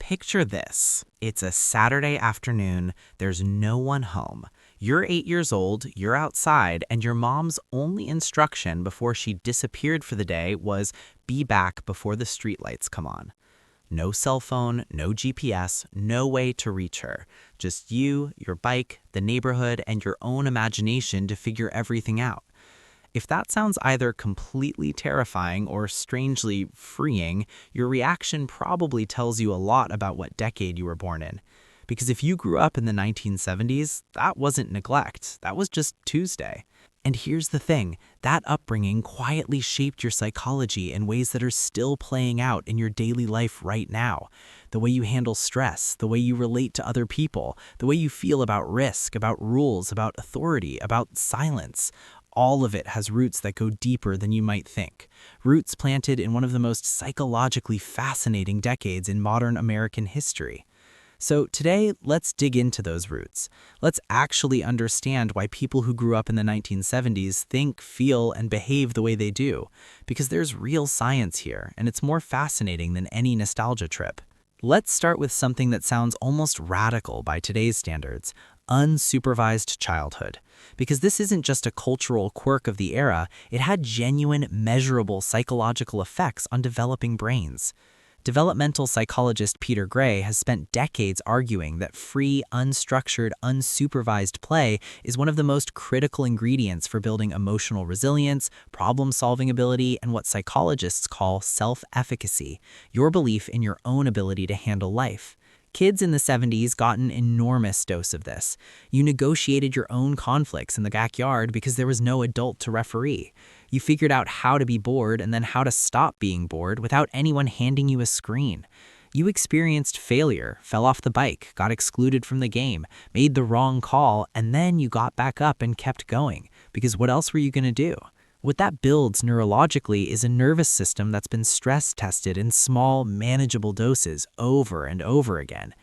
Picture this. It's a Saturday afternoon, there's no one home. You're 8 years old, you're outside, and your mom's only instruction before she disappeared for the day was be back before the streetlights come on. No cell phone, no GPS, no way to reach her. Just you, your bike, the neighborhood, and your own imagination to figure everything out. If that sounds either completely terrifying or strangely freeing, your reaction probably tells you a lot about what decade you were born in. Because if you grew up in the 1970s, that wasn't neglect, that was just Tuesday. And here's the thing, that upbringing quietly shaped your psychology in ways that are still playing out in your daily life right now. The way you handle stress, the way you relate to other people, the way you feel about risk, about rules, about authority, about silence. All of it has roots that go deeper than you might think. Roots planted in one of the most psychologically fascinating decades in modern American history. So today, let's dig into those roots. Let's actually understand why people who grew up in the 1970s think, feel, and behave the way they do. Because there's real science here, and it's more fascinating than any nostalgia trip. Let's start with something that sounds almost radical by today's standards: unsupervised childhood. Because this isn't just a cultural quirk of the era, it had genuine, measurable psychological effects on developing brains. Developmental psychologist Peter Gray has spent decades arguing that free, unstructured, unsupervised play is one of the most critical ingredients for building emotional resilience, problem-solving ability, and what psychologists call self-efficacy, your belief in your own ability to handle life. Kids in the 70s got an enormous dose of this. You negotiated your own conflicts in the backyard because there was no adult to referee. You figured out how to be bored and then how to stop being bored without anyone handing you a screen. You experienced failure, fell off the bike, got excluded from the game, made the wrong call, and then you got back up and kept going, because what else were you going to do? What that builds neurologically is a nervous system that's been stress tested in small, manageable doses over and over again.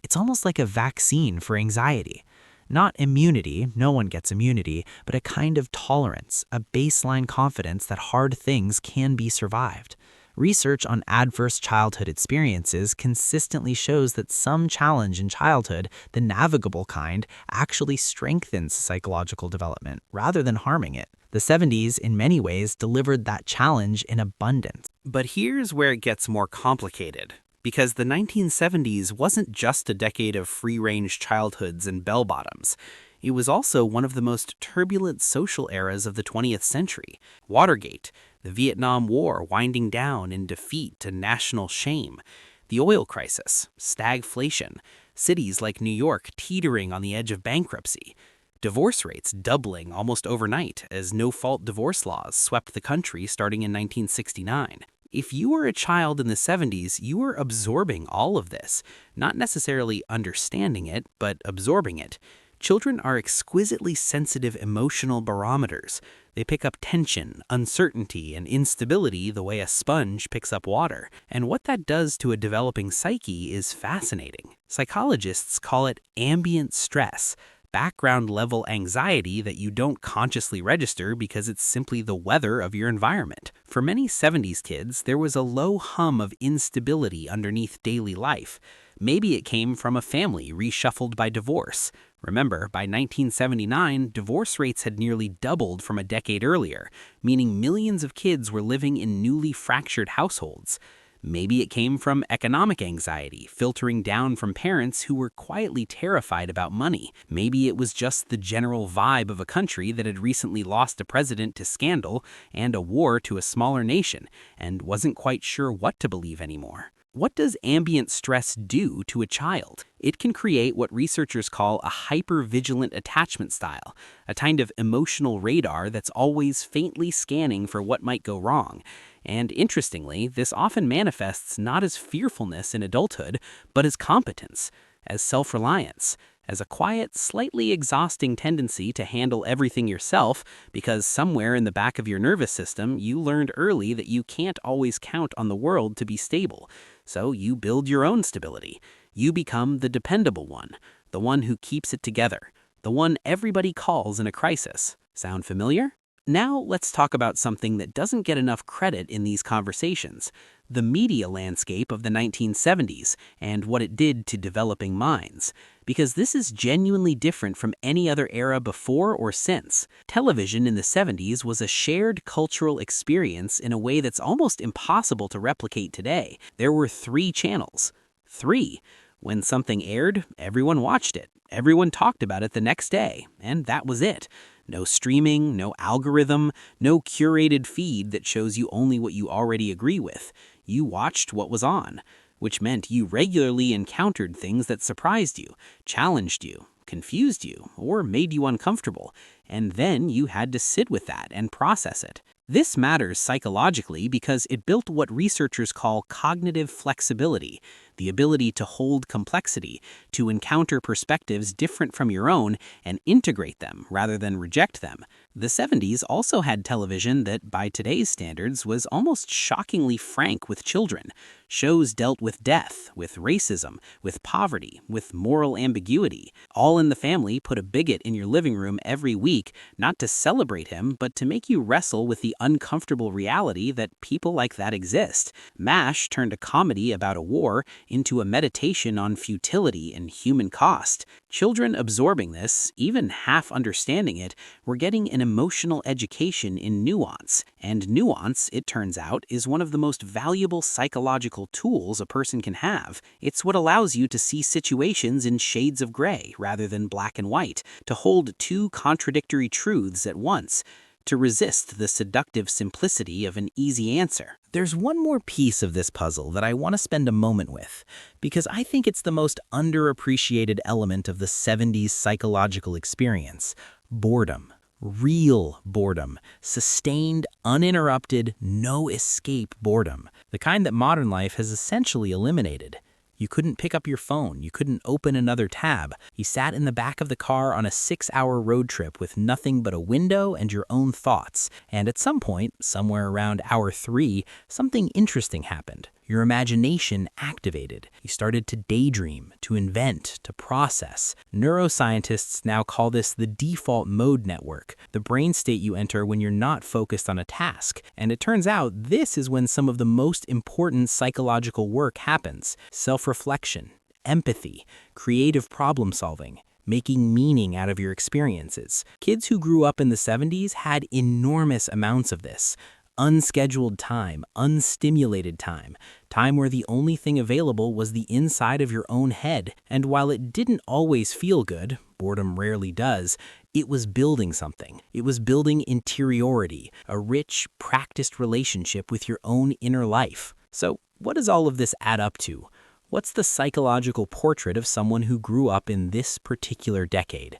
It's almost like a vaccine for anxiety. Not immunity, no one gets immunity, but a kind of tolerance, a baseline confidence that hard things can be survived. Research on adverse childhood experiences consistently shows that some challenge in childhood, the navigable kind, actually strengthens psychological development rather than harming it. The 70s, in many ways, delivered that challenge in abundance. But here's where it gets more complicated. Because the 1970s wasn't just a decade of free-range childhoods and bell-bottoms. It was also one of the most turbulent social eras of the 20th century. Watergate, the Vietnam War winding down in defeat and national shame, the oil crisis, stagflation, cities like New York teetering on the edge of bankruptcy, divorce rates doubling almost overnight as no-fault divorce laws swept the country starting in 1969. If you were a child in the 70s, you were absorbing all of this, not necessarily understanding it, but absorbing it. Children are exquisitely sensitive emotional barometers. They pick up tension, uncertainty, and instability the way a sponge picks up water. And what that does to a developing psyche is fascinating. Psychologists call it ambient stress, background-level anxiety that you don't consciously register because it's simply the weather of your environment. For many 70s kids, there was a low hum of instability underneath daily life. Maybe it came from a family reshuffled by divorce. Remember, by 1979, divorce rates had nearly doubled from a decade earlier, meaning millions of kids were living in newly fractured households. Maybe it came from economic anxiety, filtering down from parents who were quietly terrified about money. Maybe it was just the general vibe of a country that had recently lost a president to scandal and a war to a smaller nation, and wasn't quite sure what to believe anymore. What does ambient stress do to a child? It can create what researchers call a hyper-vigilant attachment style, a kind of emotional radar that's always faintly scanning for what might go wrong. And interestingly, this often manifests not as fearfulness in adulthood, but as competence, as self-reliance, as a quiet, slightly exhausting tendency to handle everything yourself, because somewhere in the back of your nervous system, you learned early that you can't always count on the world to be stable. So you build your own stability. You become the dependable one, the one who keeps it together, the one everybody calls in a crisis. Sound familiar? Now let's talk about something that doesn't get enough credit in these conversations: the media landscape of the 1970s and what it did to developing minds, because this is genuinely different from any other era before or since. Television in the 70s was a shared cultural experience in a way that's almost impossible to replicate today. There were 3 channels. 3. When something aired, everyone watched it. Everyone talked about it the next day, and that was it. No streaming, no algorithm, no curated feed that shows you only what you already agree with. You watched what was on, which meant you regularly encountered things that surprised you, challenged you, confused you, or made you uncomfortable, and then you had to sit with that and process it. This matters psychologically because it built what researchers call cognitive flexibility, the ability to hold complexity, to encounter perspectives different from your own and integrate them rather than reject them. The 70s also had television that, by today's standards, was almost shockingly frank with children. Shows dealt with death, with racism, with poverty, with moral ambiguity. All in the Family put a bigot in your living room every week, not to celebrate him, but to make you wrestle with the uncomfortable reality that people like that exist. MASH turned a comedy about a war into a meditation on futility and human cost. Children absorbing this, even half understanding it, were getting an emotional education in nuance. And nuance, it turns out, is one of the most valuable psychological tools a person can have. It's what allows you to see situations in shades of gray rather than black and white, to hold 2 contradictory truths at once, to resist the seductive simplicity of an easy answer. There's one more piece of this puzzle that I want to spend a moment with, because I think it's the most underappreciated element of the 70s psychological experience: boredom. Real boredom. Sustained, uninterrupted, no-escape boredom. The kind that modern life has essentially eliminated. You couldn't pick up your phone. You couldn't open another tab. You sat in the back of the car on a 6-hour road trip with nothing but a window and your own thoughts. And at some point, somewhere around hour 3, something interesting happened. Your imagination activated. You started to daydream, to invent, to process. Neuroscientists now call this the default mode network, the brain state you enter when you're not focused on a task. And it turns out this is when some of the most important psychological work happens: self-reflection, empathy, creative problem solving, making meaning out of your experiences. Kids who grew up in the 70s had enormous amounts of this. Unscheduled time, unstimulated time, time where the only thing available was the inside of your own head. And while it didn't always feel good, boredom rarely does, it was building something. It was building interiority, a rich, practiced relationship with your own inner life. So what does all of this add up to? What's the psychological portrait of someone who grew up in this particular decade?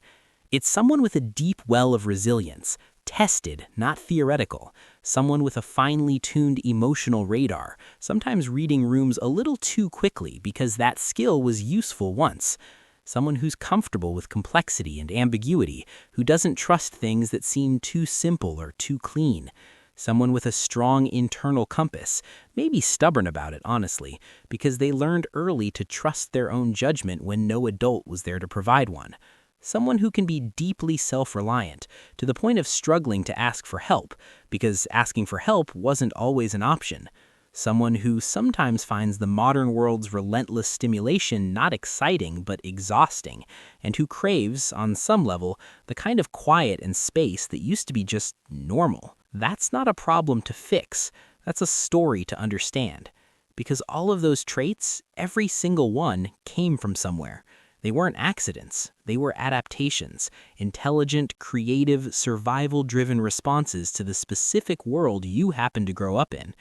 It's someone with a deep well of resilience, tested, not theoretical. Someone with a finely tuned emotional radar, sometimes reading rooms a little too quickly because that skill was useful once. Someone who's comfortable with complexity and ambiguity, who doesn't trust things that seem too simple or too clean. Someone with a strong internal compass, maybe stubborn about it, honestly, because they learned early to trust their own judgment when no adult was there to provide one. Someone who can be deeply self-reliant, to the point of struggling to ask for help, because asking for help wasn't always an option. Someone who sometimes finds the modern world's relentless stimulation not exciting but exhausting, and who craves, on some level, the kind of quiet and space that used to be just normal. That's not a problem to fix. That's a story to understand. Because all of those traits, every single one, came from somewhere. They weren't accidents. They were adaptations, intelligent, creative, survival-driven responses to the specific world you happened to grow up in.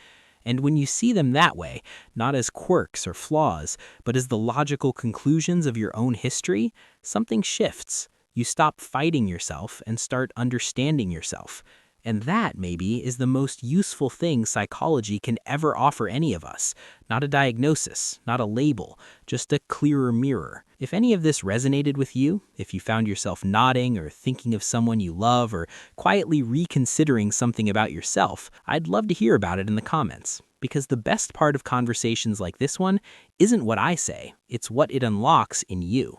And when you see them that way, not as quirks or flaws, but as the logical conclusions of your own history, something shifts. You stop fighting yourself and start understanding yourself. And that, maybe, is the most useful thing psychology can ever offer any of us. Not a diagnosis, not a label, just a clearer mirror. If any of this resonated with you, if you found yourself nodding or thinking of someone you love or quietly reconsidering something about yourself, I'd love to hear about it in the comments. Because the best part of conversations like this one isn't what I say, it's what it unlocks in you.